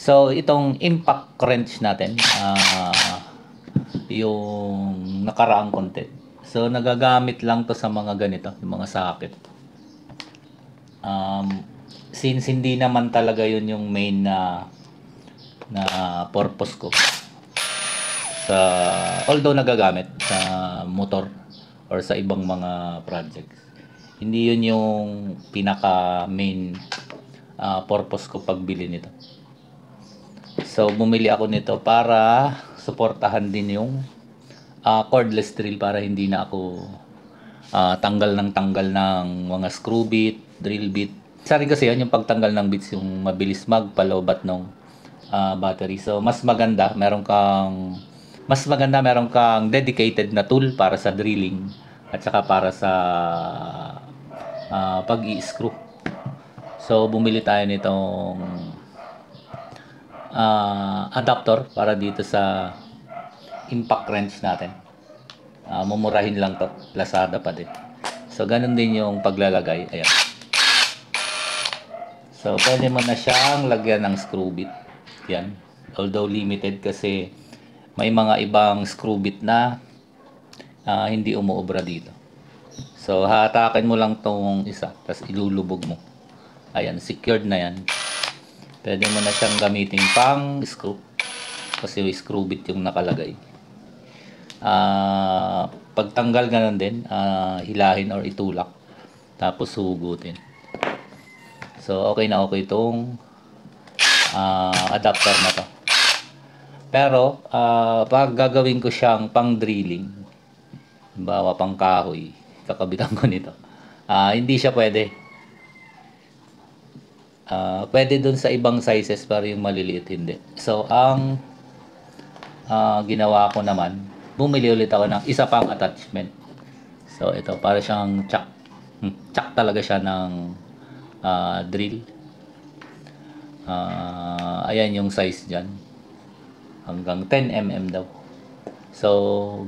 So, itong impact wrench natin, yung nakaraang content. So, nagagamit lang to sa mga ganito, yung mga socket. Since hindi naman talaga yun yung main na purpose ko. Although nagagamit sa motor or sa ibang mga projects. Hindi yun yung pinaka main purpose ko pagbili nito. So, bumili ako nito para suportahan din yung cordless drill para hindi na ako tanggal ng mga screw bit, drill bit. Isa rin kasi yan, yung pagtanggal ng bits, yung mabilis magpalobat ng battery. So, mas maganda meron kang dedicated na tool para sa drilling at saka para sa pag-i-screw. So, bumili tayo nitong adapter para dito sa impact wrench natin. Mumurahin lang to, Lazada pa din. So, ganun din yung paglalagay. Ayan. So, pwede mo na siyang lagyan ng screw bit. Yan. Although limited kasi may mga ibang screw bit na hindi umuobra dito. So, hatakin mo lang tong isa, tapos ilulubog mo. Ayan, secured na yan. Pwede mo na siyang gamitin pang screw. Kasi screw bit yung nakalagay. Pagtanggal ganun din, hilahin or itulak. Tapos hugutin. So, okay na okay itong adapter na to. Pero, pag gagawin ko siyang pang drilling, bawa pang kahoy, kakabitan ko nito. Hindi siya pwede. Pwede dun sa ibang sizes pero yung maliliit hindi. So, ang ginawa ko naman, bumili ulit ako ng isa pang attachment. So, ito, para siyang chuck. Chuck talaga siya ng drill. Ayan yung size dyan. Hanggang 10mm daw. So,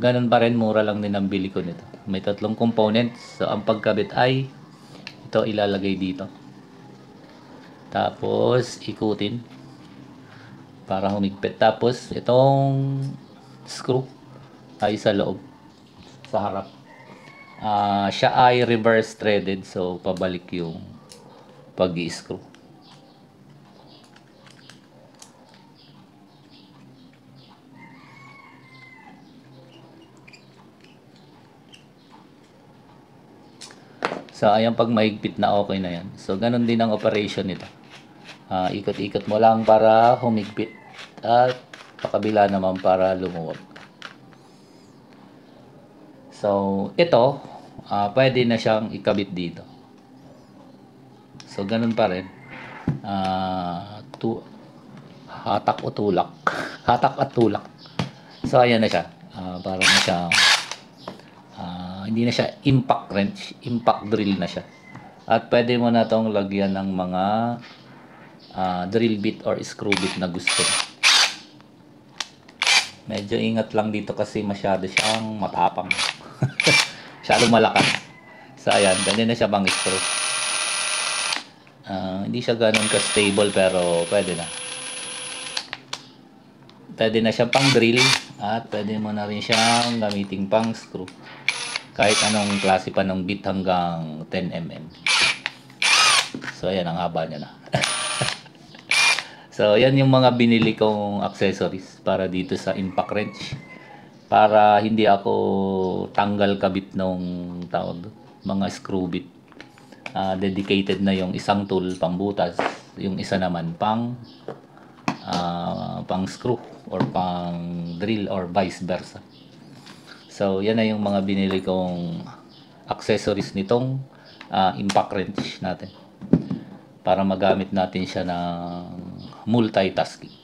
ganun pa rin, mura lang din ang bili ko nito. May 3 components. So, ang pagkabit ay ito ilalagay dito. Tapos, ikutin para humigpit. Tapos, itong screw ay sa loob, sa harap. Siya ay reverse threaded. So, pabalik yung pag-i-screw. So, ayan, pag mahigpit na okay na yan. So, ganun din ang operation nito. Ikot-ikot mo lang para humigpit at pakabila naman para lumuwag. So, ito, pwede na siyang ikabit dito. So, ganun pa rin. Hatak o tulak. Hatak at tulak. So, ayan na siya. Para na siyang hindi na siya impact wrench, impact drill na siya. At pwede mo na tong lagyan ng mga drill bit or screw bit na gusto. Medyo ingat lang dito kasi masyado siyang matapang. Masyadong malakas. So, ayan, ganyan na siya bang screw. Hindi siya ganun ka-stable pero pwede na. Pwede na siya pang drill at pwede mo na rin siyang gamitin pang screw. Kahit anong klase pa ng bit hanggang 10mm. So, ayan, ang haba niya na. So, yan yung mga binili kong accessories para dito sa impact wrench. Para hindi ako tanggal kabit ng mga screw bit. Dedicated na yung isang tool pang butas. Yung isa naman pang screw or pang drill or vice versa. So, yan na yung mga binili kong accessories nitong impact wrench natin. Para magamit natin siya ng multitasking.